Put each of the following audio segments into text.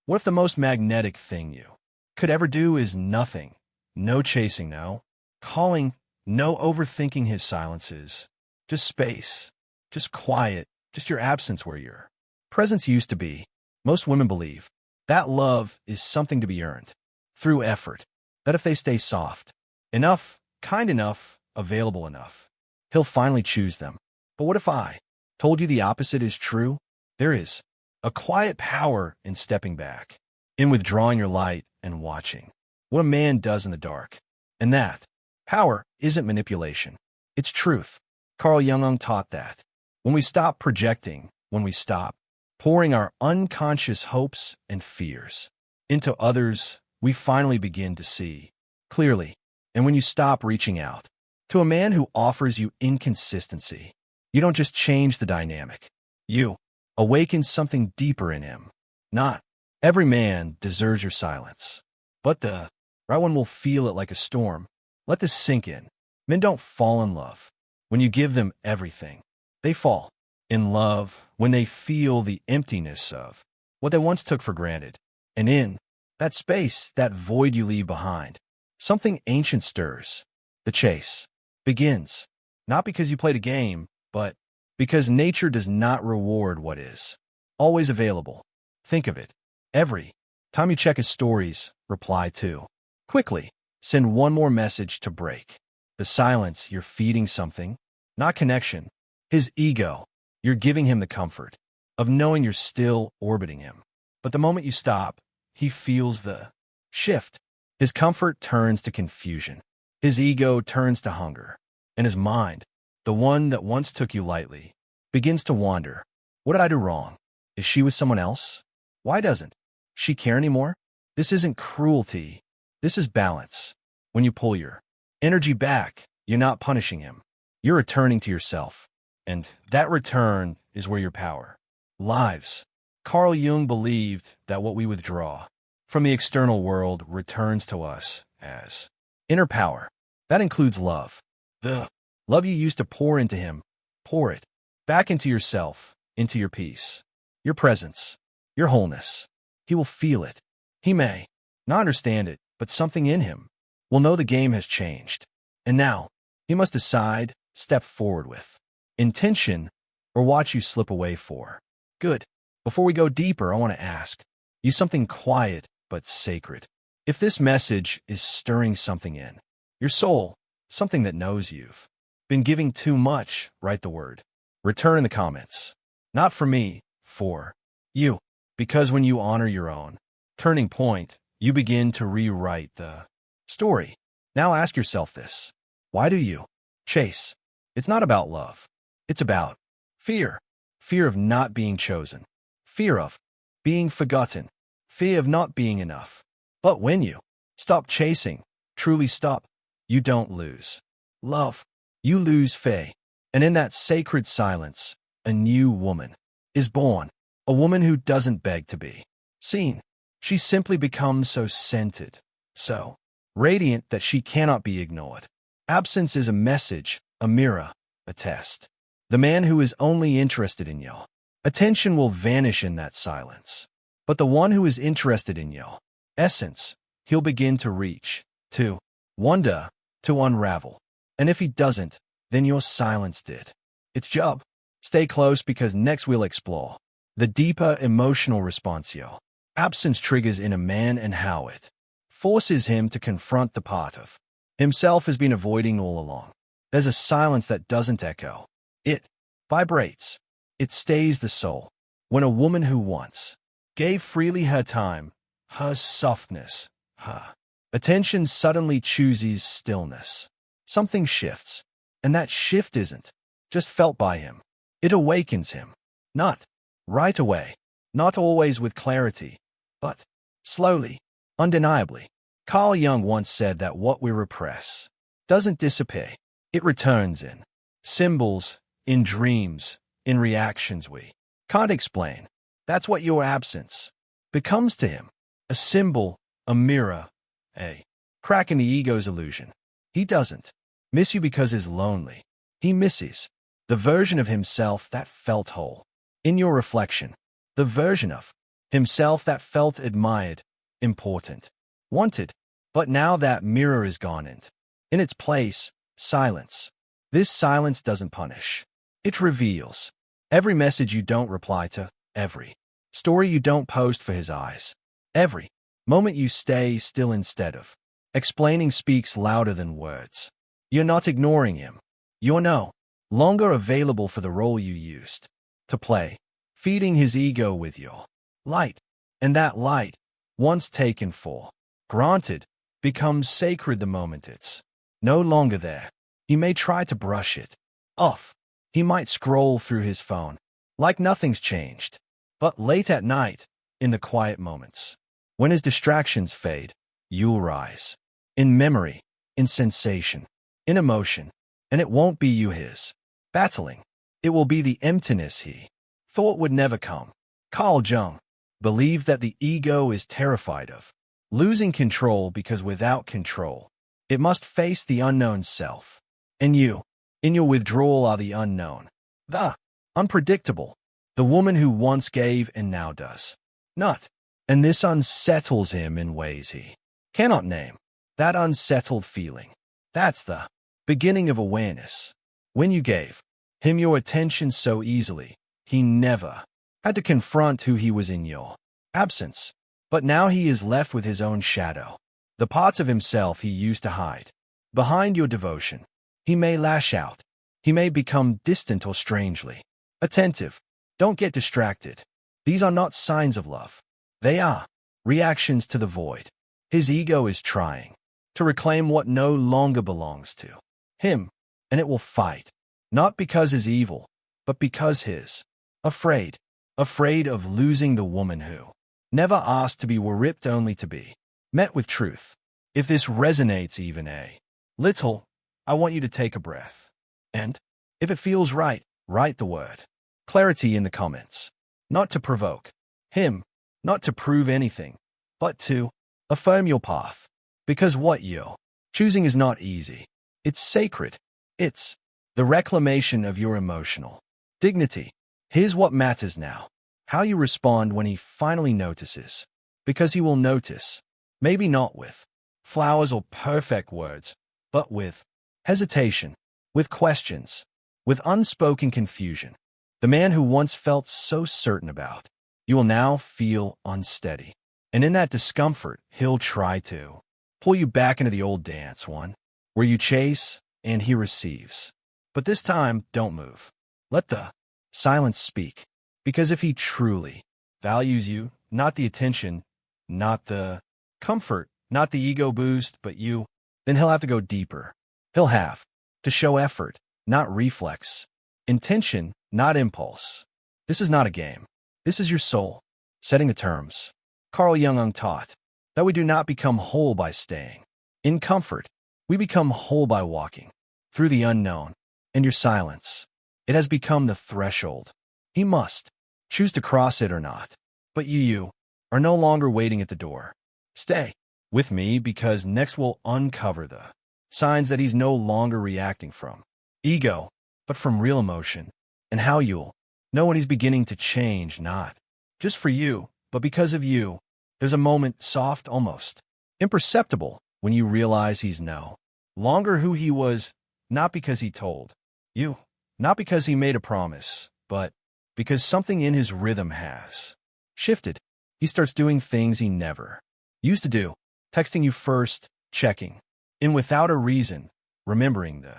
What if the most magnetic thing you could ever do is nothing? No chasing, no calling, no overthinking his silences. Just space, just quiet, just your absence where your presence used to be. Most women believe that love is something to be earned through effort, that if they stay soft enough, kind enough, available enough, he'll finally choose them. But what if I told you the opposite is true? There is a quiet power in stepping back, in withdrawing your light and watching what a man does in the dark. And that power isn't manipulation, it's truth. Carl Jung taught that when we stop projecting, when we stop pouring our unconscious hopes and fears into others, we finally begin to see clearly. And when you stop reaching out to a man who offers you inconsistency, you don't just change the dynamic, you awaken something deeper in him. Not every man deserves your silence, but the right one will feel it like a storm. Let this sink in. Men don't fall in love when you give them everything. They fall in love when they feel the emptiness of what they once took for granted. And in that space, that void you leave behind, something ancient stirs. The chase begins, not because you played a game, but because nature does not reward what is always available. Think of it. Every time you check his stories, reply to quickly. Send one more message to break the silence. You're feeding something, not connection. His ego. You're giving him the comfort of knowing you're still orbiting him. But the moment you stop, he feels the shift. His comfort turns to confusion. His ego turns to hunger. And his mind, the one that once took you lightly, begins to wander. What did I do wrong? Is she with someone else? Why doesn't she care anymore? This isn't cruelty. This is balance. When you pull your energy back, you're not punishing him. You're returning to yourself. And that return is where your power lies. Carl Jung believed that what we withdraw from the external world returns to us as inner power. That includes love. The love you used to pour into him, pour it back into yourself, into your peace, your presence, your wholeness. He will feel it. He may not understand it, but something in him will know the game has changed. And now, he must decide, step forward with intention, or watch you slip away for good. Before we go deeper, I want to ask you something quiet but sacred. If this message is stirring something in your soul, something that knows you've been giving too much, write the word return in the comments. Not for me, for you. Because when you honor your own turning point, you begin to rewrite the story. Now ask yourself this. Why do you chase? It's not about love. It's about fear. Fear of not being chosen. Fear of being forgotten. Fear of not being enough. But when you stop chasing, truly stop, you don't lose love. You lose faith. And in that sacred silence, a new woman is born. A woman who doesn't beg to be seen. She simply becomes so centered, so radiant that she cannot be ignored. Absence is a message, a mirror, a test. The man who is only interested in your attention will vanish in that silence. But the one who is interested in your essence, he'll begin to reach, to wonder, to unravel. And if he doesn't, then your silence did its job. Stay close because next we'll explore the deeper emotional response your absence triggers in a man and how it forces him to confront the part of himself has been avoiding all along. There's a silence that doesn't echo. It vibrates. It stays the soul. When a woman who once gave freely her time, her softness, her attention suddenly chooses stillness, something shifts. And that shift isn't just felt by him. It awakens him. Not right away, not always with clarity, but slowly, undeniably. Carl Jung once said that what we repress doesn't disappear. It returns in symbols, in dreams, in reactions we can't explain. That's what your absence becomes to him. A symbol, a mirror, a crack in the ego's illusion. He doesn't miss you because he's lonely. He misses the version of himself that felt whole. In your reflection, the version of himself that felt admired, important, wanted. But now that mirror is gone and, in its place, silence. This silence doesn't punish. It reveals. Every message you don't reply to, every story you don't post for his eyes, every moment you stay still instead of explaining speaks louder than words. You're not ignoring him. You're no longer available for the role you used to play, feeding his ego with your light. And that light, once taken for granted, becomes sacred the moment it's no longer there. He may try to brush it off. He might scroll through his phone like nothing's changed. But late at night, in the quiet moments, when his distractions fade, you'll rise. In memory, in sensation, in emotion. And it won't be you his battling. It will be the emptiness he thought would never come. Carl Jung believed that the ego is terrified of losing control because without control, it must face the unknown self. And you, in your withdrawal, are the unknown, the unpredictable, the woman who once gave and now does not. And this unsettles him in ways he cannot name. That unsettled feeling, that's the beginning of awareness. When you gave him your attention so easily, he never had to confront who he was in your absence. But now he is left with his own shadow, the parts of himself he used to hide. Behind your devotion, he may lash out. He may become distant or strangely attentive. Don't get distracted. These are not signs of love. They are reactions to the void. His ego is trying to reclaim what no longer belongs to him, and it will fight, not because he's evil, but because he's afraid of losing the woman who never asked to be ripped, only to be met with truth. If this resonates even a little, I want you to take a breath. And if it feels right, write the word clarity in the comments. Not to provoke him, not to prove anything, but to affirm your path. Because what you're choosing is not easy. It's sacred. It's the reclamation of your emotional dignity. Here's what matters now: how you respond when he finally notices. Because he will notice, maybe not with flowers or perfect words, but with hesitation, with questions, with unspoken confusion. The man who once felt so certain about you will now feel unsteady. And in that discomfort, he'll try to pull you back into the old dance, one where you chase and he receives. But this time, don't move. Let the silence speak. Because if he truly values you, not the attention, not the comfort, not the ego boost, but you, then he'll have to go deeper. He'll have to show effort, not reflex. Intention, not impulse. This is not a game. This is your soul setting the terms. Carl Jung taught that we do not become whole by staying in comfort. We become whole by walking through the unknown. And your silence, it has become the threshold. He must choose to cross it or not. But you are no longer waiting at the door. Stay with me, because next we'll uncover the signs that he's no longer reacting from ego, but from real emotion, and how you'll know when he's beginning to change, not just for you, but because of you. There's a moment, soft, almost imperceptible, when you realize he's no longer who he was, not because he told you, not because he made a promise, but because something in his rhythm has shifted. He starts doing things he never used to do, texting you first, checking in without a reason, remembering the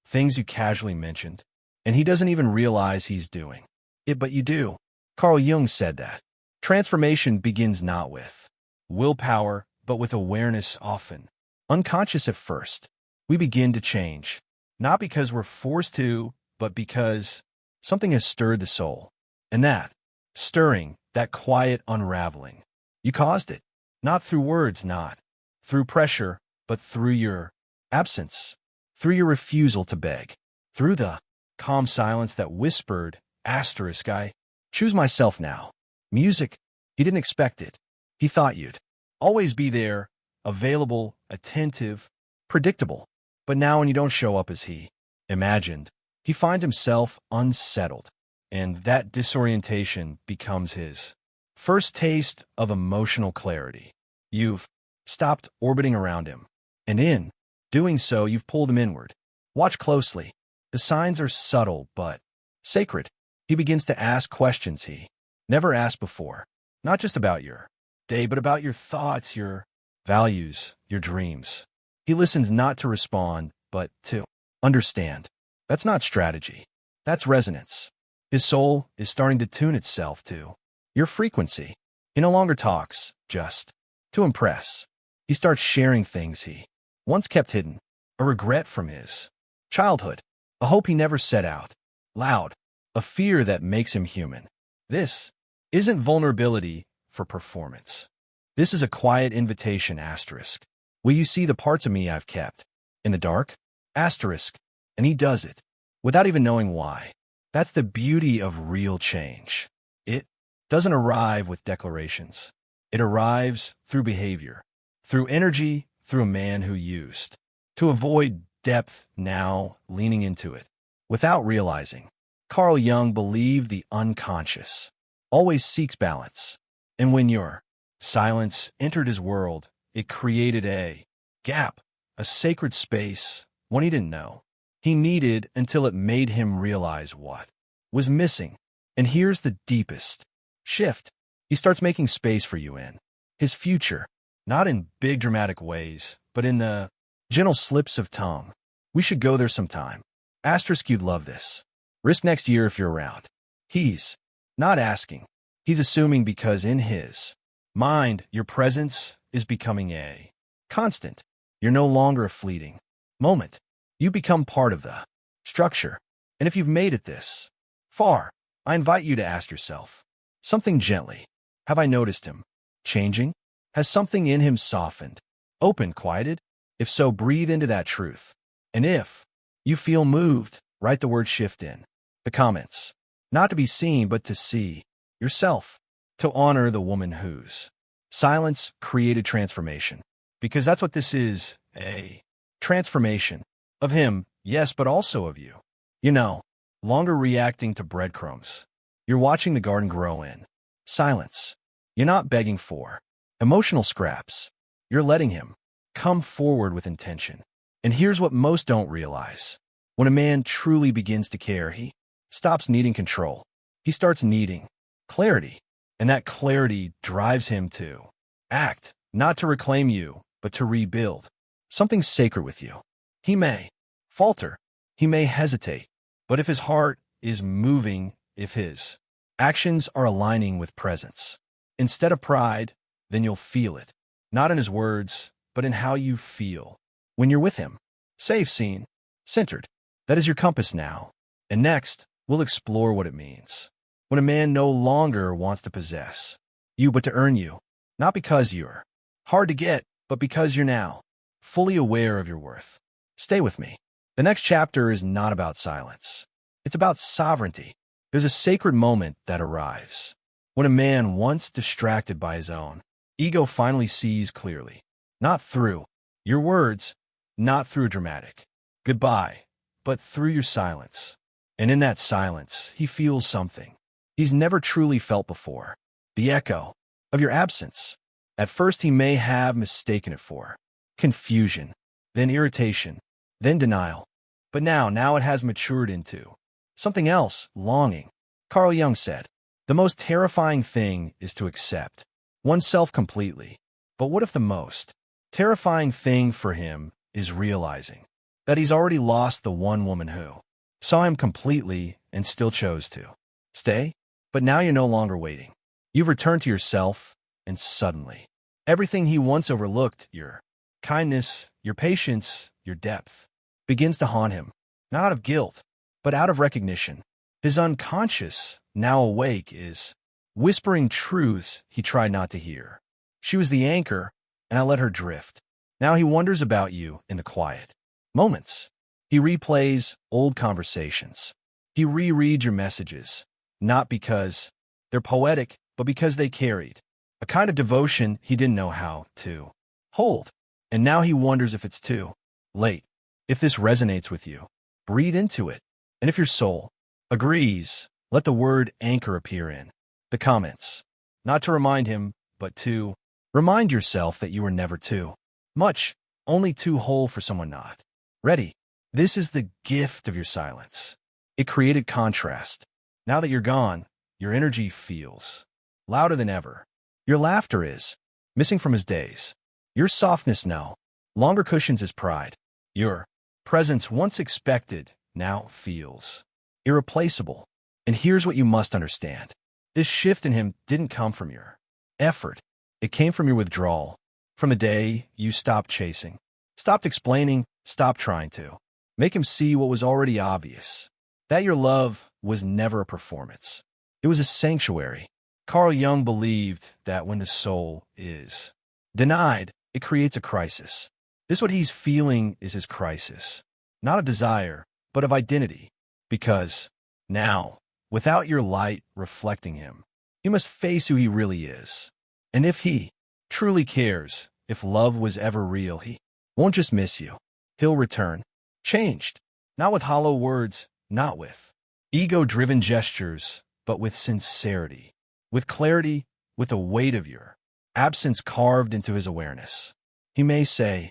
things you casually mentioned, and he doesn't even realize he's doing it, but you do. Carl Jung said that transformation begins not with willpower, but with awareness, often unconscious at first. We begin to change, not because we're forced to, but because something has stirred the soul. And that stirring, that quiet unraveling, you caused it, not through words, not through pressure, but through your absence, through your refusal to beg, through the calm silence that whispered, I choose myself now. Music, he didn't expect it. He thought you'd always be there, available, attentive, predictable. But now when you don't show up as he imagined, he finds himself unsettled, and that disorientation becomes his First taste of emotional clarity. You've stopped orbiting around him, and in doing so, you've pulled him inward. Watch closely. The signs are subtle but sacred. He begins to ask questions he never asked before, not just about your day, but about your thoughts, your values, your dreams. He listens not to respond, but to understand. That's not strategy. That's resonance. His soul is starting to tune itself to your frequency. He no longer talks just to impress. He starts sharing things he once kept hidden, a regret from his childhood, a hope he never set out loud, a fear that makes him human. This isn't vulnerability for performance. This is a quiet invitation, asterisk. Will you see the parts of me I've kept in the dark? Asterisk. And he does it without even knowing why. That's the beauty of real change. It doesn't arrive with declarations. It arrives through behavior, through energy, through a man who used to avoid depth, now leaning into it without realizing. Carl Jung believed the unconscious always seeks balance. And when your silence entered his world, it created a gap, a sacred space, one he didn't know he needed until it made him realize what was missing. And here's the deepest shift. He starts making space for you in his future, not in big dramatic ways, but in the gentle slips of tongue. We should go there sometime. Asterisk, you'd love this. Risk next year if you're around. He's not asking. He's assuming because in his mind, your presence is becoming a constant. You're no longer a fleeting moment. You become part of the structure. And if you've made it this far, I invite you to ask yourself something gently. Have I noticed him changing? Has something in him softened, opened, quieted? If so, breathe into that truth. And if you feel moved, write the word shift in the comments. Not to be seen, but to see yourself. To honor the woman whose silence created transformation. Because that's what this is, a transformation of him, yes, but also of you. You know, longer reacting to breadcrumbs. You're watching the garden grow in silence. You're not begging for emotional scraps. You're letting him come forward with intention. And here's what most don't realize. When a man truly begins to care, he stops needing control. He starts needing clarity. And that clarity drives him to act, not to reclaim you, but to rebuild something sacred with you. He may falter. He may hesitate. But if his heart is moving, if his actions are aligning with presence, instead of pride, then you'll feel it. Not in his words, but in how you feel. When you're with him, safe, seen, centered. That is your compass now. And next, we'll explore what it means. When a man no longer wants to possess you, but to earn you. Not because you're hard to get, but because you're now fully aware of your worth. Stay with me. The next chapter is not about silence. It's about sovereignty. There's a sacred moment that arrives when a man, once distracted by his own ego, finally sees clearly. Not through your words, not through a dramatic goodbye, but through your silence. And in that silence, he feels something he's never truly felt before. The echo of your absence. At first, he may have mistaken it for confusion, then irritation, then denial. But now it has matured into something else, longing. Carl Jung said, the most terrifying thing is to accept oneself completely. But what if the most terrifying thing for him is realizing that he's already lost the one woman who saw him completely and still chose to stay? But now you're no longer waiting. You've returned to yourself, and suddenly, everything he once overlooked, your kindness, your patience, your depth, begins to haunt him, not out of guilt, but out of recognition. His unconscious, now awake, is whispering truths he tried not to hear. She was the anchor, and I let her drift. Now he wonders about you in the quiet moments. He replays old conversations. He rereads your messages, not because they're poetic, but because they carried a kind of devotion he didn't know how to hold. And now he wonders if it's too late. If this resonates with you, breathe into it. And if your soul agrees, let the word anchor appear in the comments. Not to remind him, but to remind yourself that you were never too much, only too whole for someone not ready. This is the gift of your silence. It created contrast. Now that you're gone, your energy feels louder than ever. Your laughter is missing from his days. Your softness no longer cushions his pride. Your presence, once expected, now feels irreplaceable. And here's what you must understand. This shift in him didn't come from your effort. It came from your withdrawal. From the day you stopped chasing, stopped explaining, stopped trying to make him see what was already obvious. That your love was never a performance. It was a sanctuary. Carl Jung believed that when the soul is denied, it creates a crisis. This what he's feeling is his crisis. Not of desire, but of identity. Because now, without your light reflecting him, you must face who he really is. And if he truly cares, if love was ever real, he won't just miss you. He'll return, changed, not with hollow words, not with ego-driven gestures, but with sincerity, with clarity, with the weight of your absence carved into his awareness. He may say,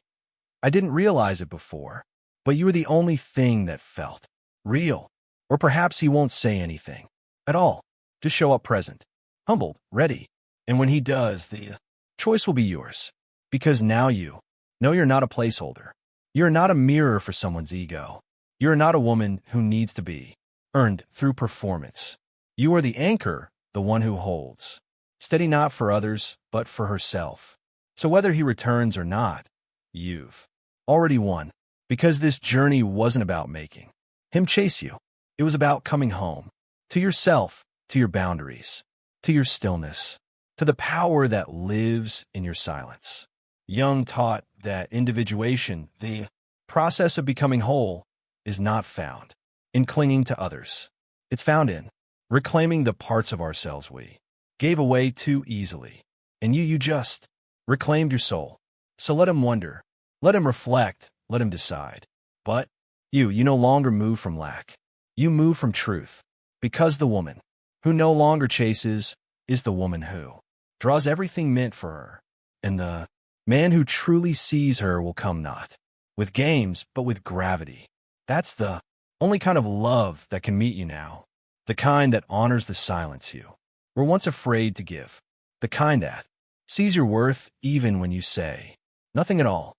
I didn't realize it before, but you were the only thing that felt real. Or perhaps he won't say anything at all. Just show up present, humbled, ready. And when he does, the choice will be yours. Because now you know you're not a placeholder. You're not a mirror for someone's ego. You're not a woman who needs to be earned through performance. You are the anchor, the one who holds steady not for others, but for herself. So whether he returns or not, you've already won. Because this journey wasn't about making him chase you. It was about coming home to yourself, to your boundaries, to your stillness, to the power that lives in your silence. Jung taught that individuation, the process of becoming whole, is not found in clinging to others. It's found in reclaiming the parts of ourselves we gave away too easily. And you just reclaimed your soul. So let him wonder, let him reflect, let him decide. But you no longer move from lack. You move from truth. Because the woman who no longer chases is the woman who draws everything meant for her. And the man who truly sees her will come not with games, but with gravity. That's the only kind of love that can meet you now. The kind that honors the silence you were once afraid to give. The kind that sees your worth even when you say nothing at all.